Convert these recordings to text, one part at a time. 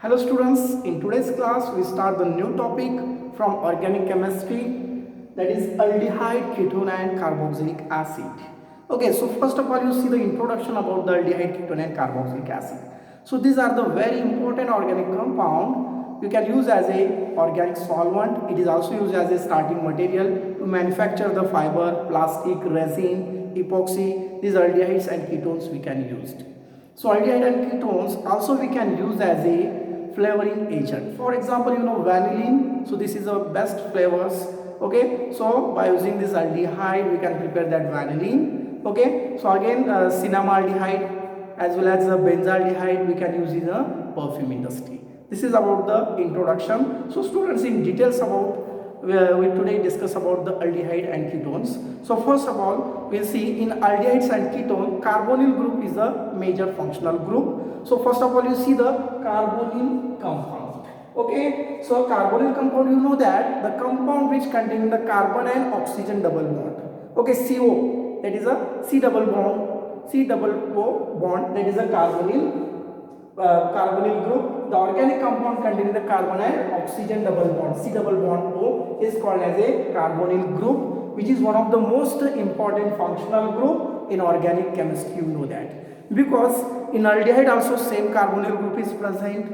Hello students, in today's class we start the new topic from organic chemistry, that is aldehyde, ketone and carboxylic acid. Okay, so first of all you see the introduction about the aldehyde, ketone and carboxylic acid. So these are the very important organic compound. You can use as a organic solvent. It is also used as a starting material to manufacture the fiber, plastic, resin, epoxy. These aldehydes and ketones we can use. So aldehyde and ketones also we can use as a flavoring agent. For example, vanillin. So this is the best flavors. Okay, so by using this aldehyde we can prepare that vanillin. Okay, so again cinnamaldehyde as well as benzaldehyde we can use in the perfume industry. This is about the introduction. So students, in details about we today discuss about the aldehyde and ketones. So first of all we'll see in aldehydes and ketone, carbonyl group is a major functional group. So first of all you see the carbonyl compound. Okay, so carbonyl compound, you know that the compound which contain the carbon and oxygen double bond. Okay, CO, that is a C double bond, C double O bond, that is a carbonyl group. The organic compound containing the carbon and oxygen double bond, C double bond O, is called as a carbonyl group, which is one of the most important functional group in organic chemistry. You know that because in aldehyde also same carbonyl group is present,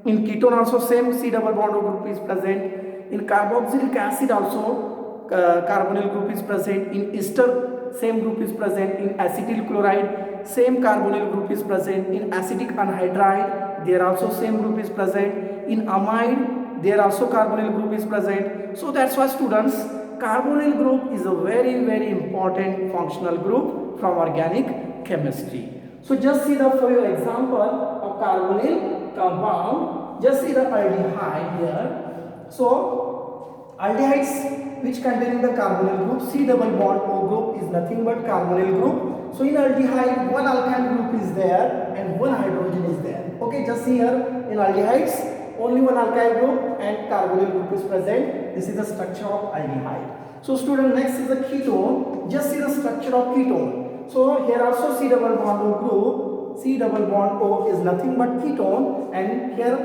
in ketone also same C double bond O group is present, in carboxylic acid also carbonyl group is present, in ester same group is present, in acetyl chloride same carbonyl group is present, in acetic anhydride there also same group is present, in amide there also carbonyl group is present. So that's why students, carbonyl group is a very important functional group from organic chemistry. So just see the for your example of carbonyl compound, just see the aldehyde here. So aldehydes which containing the carbonyl group, C double bond O group is nothing but carbonyl group. So in aldehyde one alkyl group is there and one hydrogen is there. Okay, just see here in aldehydes only one alkyl group and carbonyl group is present. This is the structure of aldehyde. So student, next is the ketone. Just see the structure of ketone. So here also C double bond O group, C double bond O is nothing but ketone, and here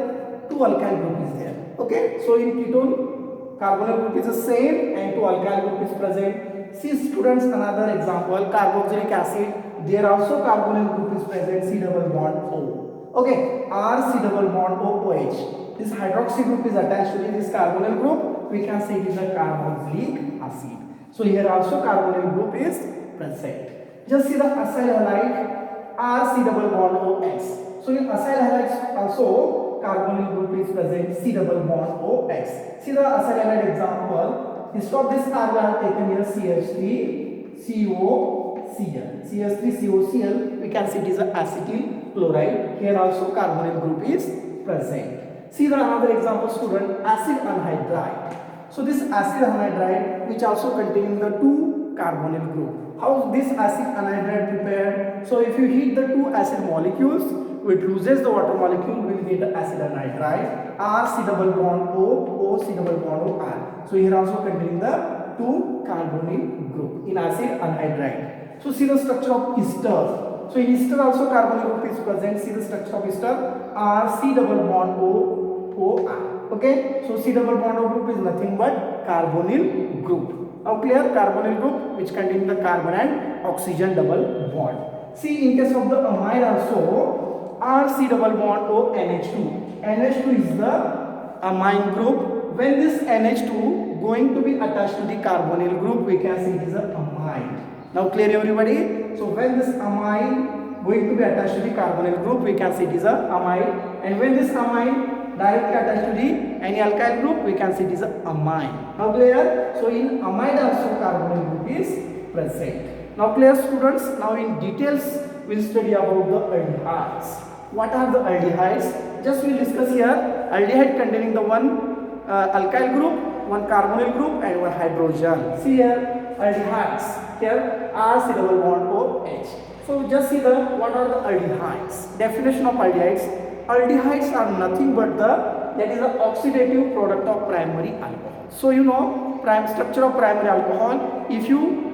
two alkyl group is there. Okay, so in ketone carbonyl group is the same and two alkyl group is present. See students, another example, carboxylic acid, there also carbonyl group is present, C double bond O. Okay, R C double bond O OH. This hydroxy group is attached to this carbonyl group. We can say it is a carboxylic acid. So here also carbonyl group is present. Just see the acyl halide, R C double bond OX. So in acyl halides also carbonyl group is present, C double bond OX. See the acyl halide example. Instead of this R we have taken here CH3COCl. CH3COCl, we can see it is a acetyl chloride. Here also carbonyl group is present. See the another example student, acid anhydride. So this acid anhydride which also containing the two carbonyl group. How this acid anhydride prepared? So if you heat the two acid molecules, it loses the water molecule, we will get the acid anhydride, R C double bond O, O C double bond O R. So here also containing the two carbonyl group in acid anhydride. So see the structure of ester. So in ester also carbonyl group is present. See the structure of ester, R C double bond O, O R. Okay, so C double bond O group is nothing but carbonyl group. Now clear, carbonyl group which contain the carbon and oxygen double bond. See in case of the amide also, R C double bond O NH2. NH2 is the amine group. When this NH2 going to be attached to the carbonyl group, we can say it is a amide. Now clear everybody? So when this amine going to be attached to the carbonyl group, we can say it is a amide, and when this amine directly attached to the any alkyl group, we can say it is a amine. Now clear? So in amide also carbonyl group is present. Now clear students? Now in details we'll study about the aldehydes. What are the aldehydes? Just we'll discuss here. Aldehyde containing the one alkyl group, one carbonyl group and one hydrogen. See here aldehydes. Here R C double bond O H. So just see the what are the aldehydes. Definition of aldehydes. Aldehydes are nothing but that is the oxidative product of primary alcohol. So you know structure of primary alcohol. If you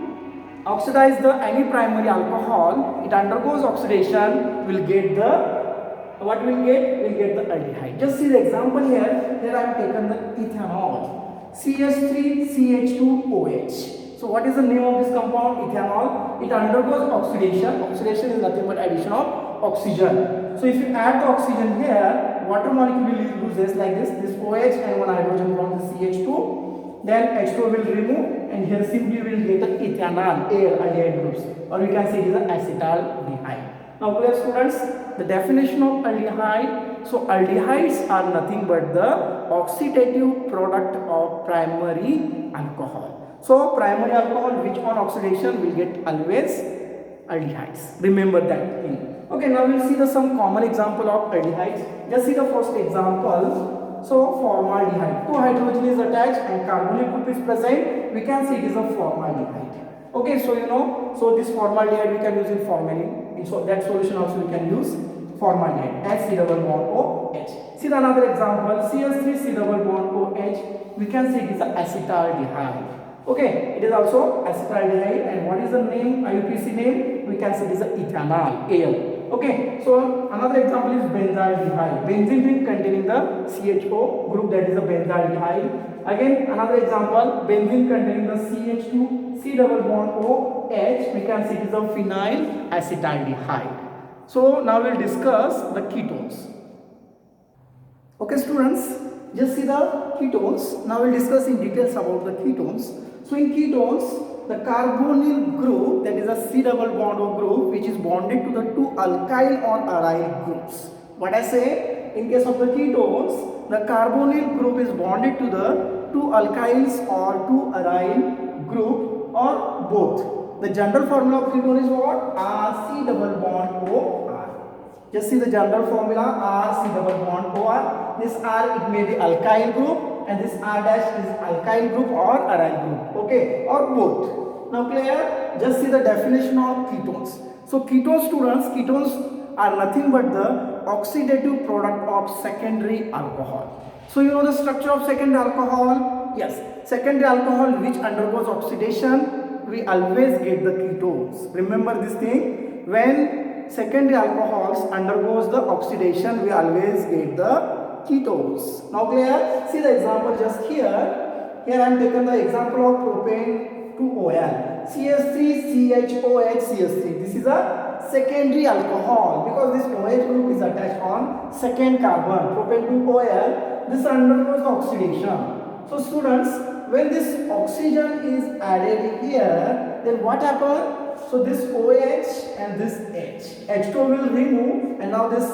oxidize the any primary alcohol, it undergoes oxidation, will get the what we'll get? We'll get the aldehyde. Just see the example here. Here I have taken the ethanol. CH3CH2OH. So what is the name of this compound? Ethanol. It undergoes oxidation. Oxidation is nothing but addition of oxygen. So if you add the oxygen here, water molecule will loses like this OH and one hydrogen from the CH2. Then H2 will remove, and here simply we will get the ethanol, aldehyde groups, or we can say it is an acetaldehyde. Now clear students, the definition of aldehyde. So aldehydes are nothing but the oxidative product of primary alcohol. So primary alcohol which on oxidation will get always aldehydes. Remember that thing. Okay, now we'll see some common example of aldehydes. Just see the first example. So formaldehyde, 2 hydrogen is attached and carbonyl group is present. We can see it is a formaldehyde. Okay, so you know, so this formaldehyde we can use in formalin. In so that solution also we can use formaldehyde as C double bond OH. See another example, CH3 C double bond OH. We can say it is acetaldehyde. Okay, it is also acetaldehyde, and what is the name, IUPAC name? We can say it is ethanol, AL. Okay, so another example is benzaldehyde. Benzene ring containing the CHO group, that is a benzaldehyde. Again, another example, benzene containing the CH2 C double bond OH. We can say it is a phenyl acetaldehyde. So now we'll discuss the ketones. Okay, students, just see the ketones. Now we'll discuss in details about the ketones. So in ketones, the carbonyl group, that is a C double bond O group, which is bonded to the 2 alkyl or aryl groups. What I say, in case of the ketones, the carbonyl group is bonded to the 2 alkyls or 2 aryl group or both. The general formula of ketone is what? RC double bond OR. Just see the general formula, RC double bond OR. This R, it may be alkyl group, and this R dash is alkyl group or aryl group, okay, or both. Now clear? Just see the definition of ketones. So ketones, students, ketones are nothing but the oxidative product of secondary alcohol. So you know the structure of secondary alcohol? Yes, secondary alcohol which undergoes oxidation, we always get the ketones. Remember this thing, when secondary alcohols undergoes the oxidation, we always get the ketones. Now clear? See the example just here. Here I am taken the example of propane 2OL, CH3CHOH CH3. This is a secondary alcohol because this OH group is attached on second carbon. Propane 2OL, this undergoes oxidation. So students, when this oxygen is added here, then what happens? So this OH and this H, H2 will remove, and now this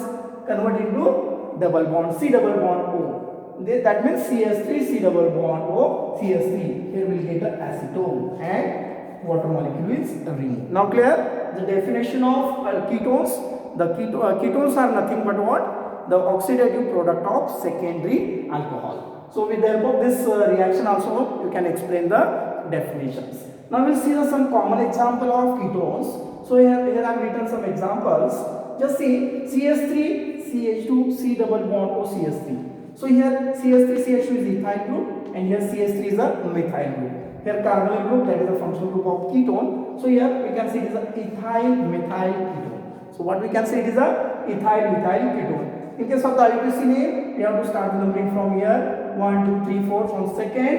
convert into double bond, C double bond O. That means CH3 C double bond O CH3. Here we will get the acetone and water molecule is removed. Now clear? The definition of ketones. The ketones are nothing but what? The oxidative product of secondary alcohol. So with the help of this reaction also you can explain the definitions. Now we'll see some common example of ketones. So here I have written some examples. Just see CH3 CH2 C double bond O CH3. So here CH3 CH2 is ethyl group, and here CH3 is a methyl group. Here carbonyl group, that is a functional group of ketone. So here we can say it is a ethyl methyl ketone. So what we can say it is a ethyl methyl ketone. In case of the IUPAC name, we have to start the numbering from here 1, 2, 3, 4 from second.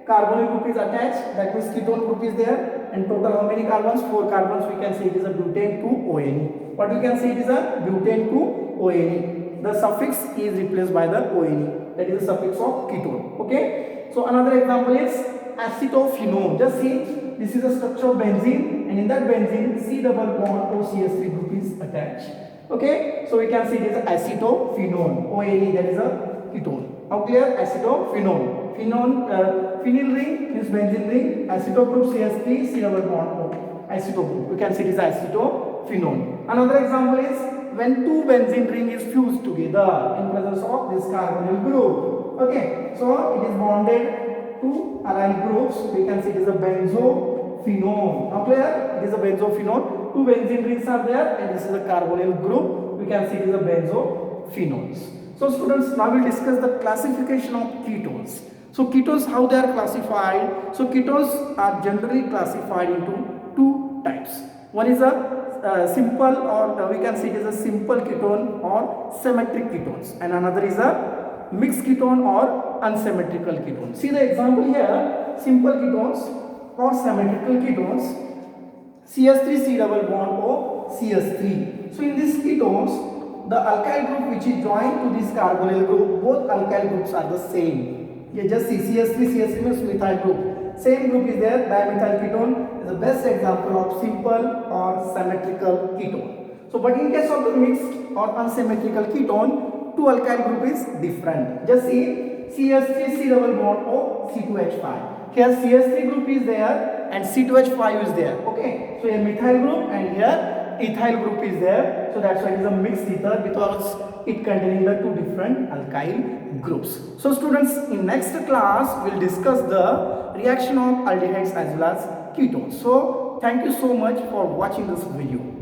Carbonyl group is attached, that means ketone group is there, and total how many carbons? 4 carbons. We can say it is a butane 2-ONe. What we can say it is a butane 2-ONe. The suffix is replaced by the ONe. That is the suffix of ketone. Okay. So another example is acetophenone. Just see, this is the structure of benzene, and in that benzene C double bond OCH3 group is attached. Okay. So we can see it is acetophenone. ONe, that is a ketone. Now clear? Acetophenone. Phenyl ring is benzene ring. Aceto group CH3 C double bond O. Aceto group. We can see it is acetophenone. Another example is when 2 benzene ring is fused together in presence of this carbonyl group. Okay, so it is bonded to aryl groups. We can see it is a benzophenone. Now clear? It is a benzophenone. 2 benzene rings are there, and this is a carbonyl group. We can see it is a benzophenones. So students, now we will discuss the classification of ketones. So ketones, how they are classified? So ketones are generally classified into 2 types. One is a simple, or we can see it as a simple ketone or symmetric ketones, and another is a mixed ketone or unsymmetrical ketone. See the example here, simple ketones or symmetrical ketones, CH3 C double bond O CH3. So in these ketones, the alkyl group which is joined to this carbonyl group, both alkyl groups are the same. You just see CH3 means methyl group. Same group is there, dimethyl ketone is the best example of simple or symmetrical ketone. So but in case of the mixed or unsymmetrical ketone, two alkyl group is different. Just see CH3 C double bond O C2H5. Here CH3 group is there and C2H5 is there. Okay, so a methyl group and here ethyl group is there. So that's why it is a mixed ether, because it containing the two different alkyl groups. So students, in next class we'll discuss the reaction of aldehydes as well as ketones. So thank you so much for watching this video.